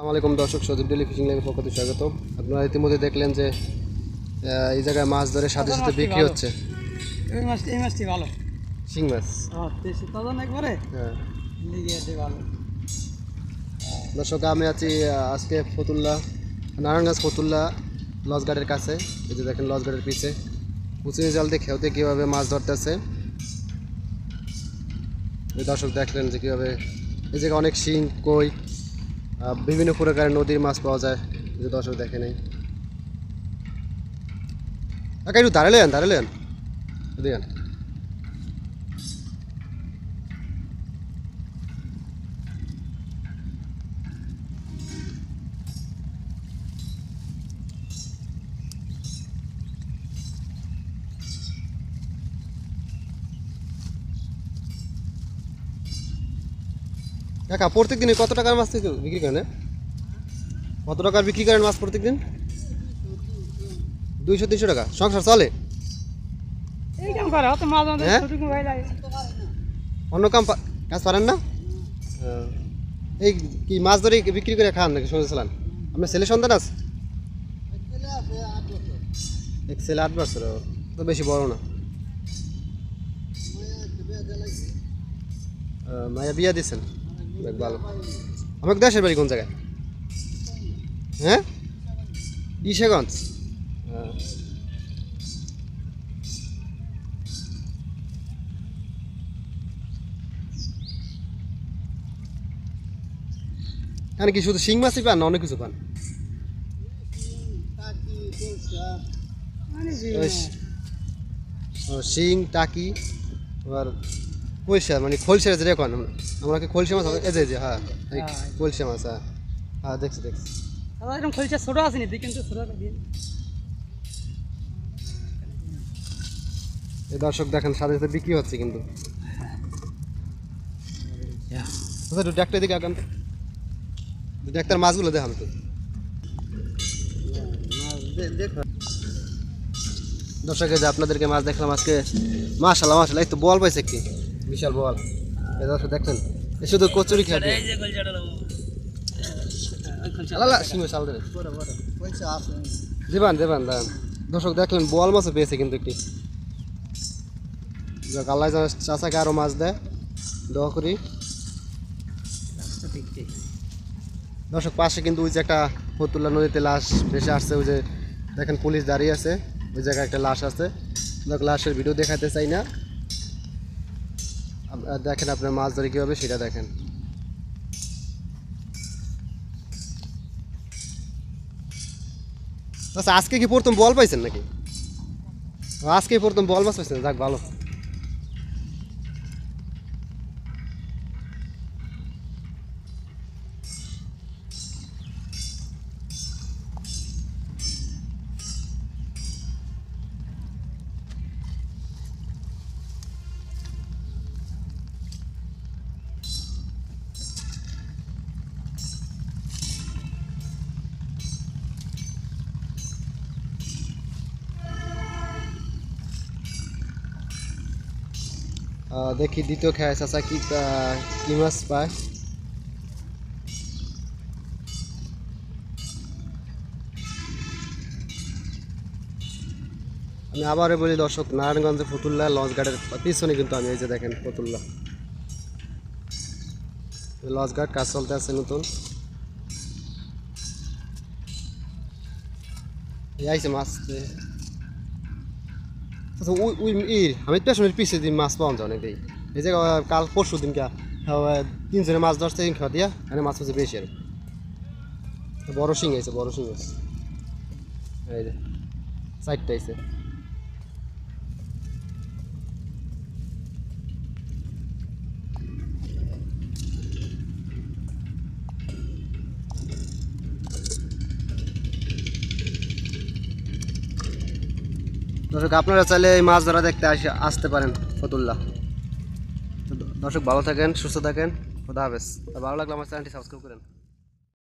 আসসালামু আলাইকুম দর্শক, সজীব ডেইলি ফিশিং লাইভের পক্ষ থেকে স্বাগত। আপনারা ইতিমধ্যে দেখলেন যে এই জায়গায় মাছ ধরে সাথে সাথে বিক্রি হচ্ছে। এই মাছটি ভালো, শিং মাছ। হ্যাঁ, দর্শক, আমি আছি আজকে ফতুল্লা, নারায়ণগঞ্জ ফতুল্লা লঞ্চঘাটের কাছে। এই যে দেখেন লঞ্চঘাটের পিছে কুচিনি জাল দিয়ে খেতে কীভাবে মাছ ধরতেছে। এই দর্শক দেখলেন যে কীভাবে এই জায়গায় অনেক শিং, কই, বিভিন্ন প্রকারের নদীর মাছ পাওয়া যায়। যে দর্শক দেখে নেই, একটু দাঁড়ালেন দেখেন। কাকা, প্রত্যেক দিনে কত টাকার মাছ থেকে বিক্রি করেন? কত টাকার বিক্রি করেন মাছ প্রত্যেক দিন? 200-300 টাকা সংসার চলে? অন্য কাজ পারেন না? এই কি মাছ ধরে বিক্রি করে খান নাকি শুনেছিলাম? আপনার ছেলে সন্তান আছে? এক ছেলে 8 বছর, তো বেশি বড় না। মায়া বিয়া দিয়েছেন? ভালো। আমাকে দেশের বাড়ি কোন জায়গায়? হ্যাঁ, ঈশাগঞ্জ। এখানে কি শুধু শিং মাছই পান না অনেক কিছু পান? শিং, টাকি, আবার কলসা, মানে খোলসা যেটা এখন আমরা কি খোলসা মাছ হবে? এই যে হ্যাঁ, খোলসা মাছ। হ্যাঁ দেখছি। খোলসা ছোট আছে নি, কিন্তু ছোট এই দর্শক দেখেন সাথে সাথে বিক্রি হচ্ছে কিন্তু। একটু ডাক্তার দিকে আগান, ডাক্তার মাছগুলো দেখান তো। দর্শক, যে আপনাদেরকে মাছ দেখলাম আজকে, মাশাআল্লাহ এই তো বল পাইছে কি বিশাল বল। এই দর্শক দেখছেন, এ শুধু কচুরি খেয়ে দেবান। দর্শক দেখলেন বল মাছও পেয়েছে কিন্তু একটি। আল্লাহ চাচাকে আরো মাছ দেয়, দোয়া করি। দর্শক, পাশে কিন্তু ওই যে একটা ফতুল্লা নদীতে লাশ ভেসে আসছে, ওই যে দেখেন পুলিশ দাঁড়িয়ে আছে, ওই জায়গায় একটা লাশ আছে। লাশের ভিডিও দেখাতে চাই না, দেখেন আপনার মাছ ধরে কীভাবে সেটা দেখেন। আচ্ছা, আজকে কি প্রথম বল পাইছেন নাকি? আজকে প্রথম বল মাছ পাইছেন, যাক ভালো। দেখি দ্বিতীয় খেয়ে চাচা কি মাছ পায়। আমি আবারও বলি দর্শক, নারায়ণগঞ্জের ফতুল্লা লঞ্চঘাটের পিছনে কিন্তু আমি, এই যে দেখেন ফতুল্লা লঞ্চঘাট, কাজ চলতে আছে নতুন। আইছে মাছ। আচ্ছা, আমি পেছনের পিছিয়ে দিন মাছ পাওয়া যায় অনেক। এই যে কাল পরশু দিন 3 জনে মাছ ধরছে খাওয়া দিয়া, এখানে মাছ হচ্ছে বেশি। আর বড় শিং আছে, এই যে 4টা আছে। দর্শক, আপনারা চাইলে এই মাছ ধরা দেখতে আসতে পারেন ফতুল্লা। দর্শক, ভালো থাকেন, সুস্থ থাকেন, খোদা হাফেজ। ভালো লাগলে আমার চ্যানেলটি সাবস্ক্রাইব করেন।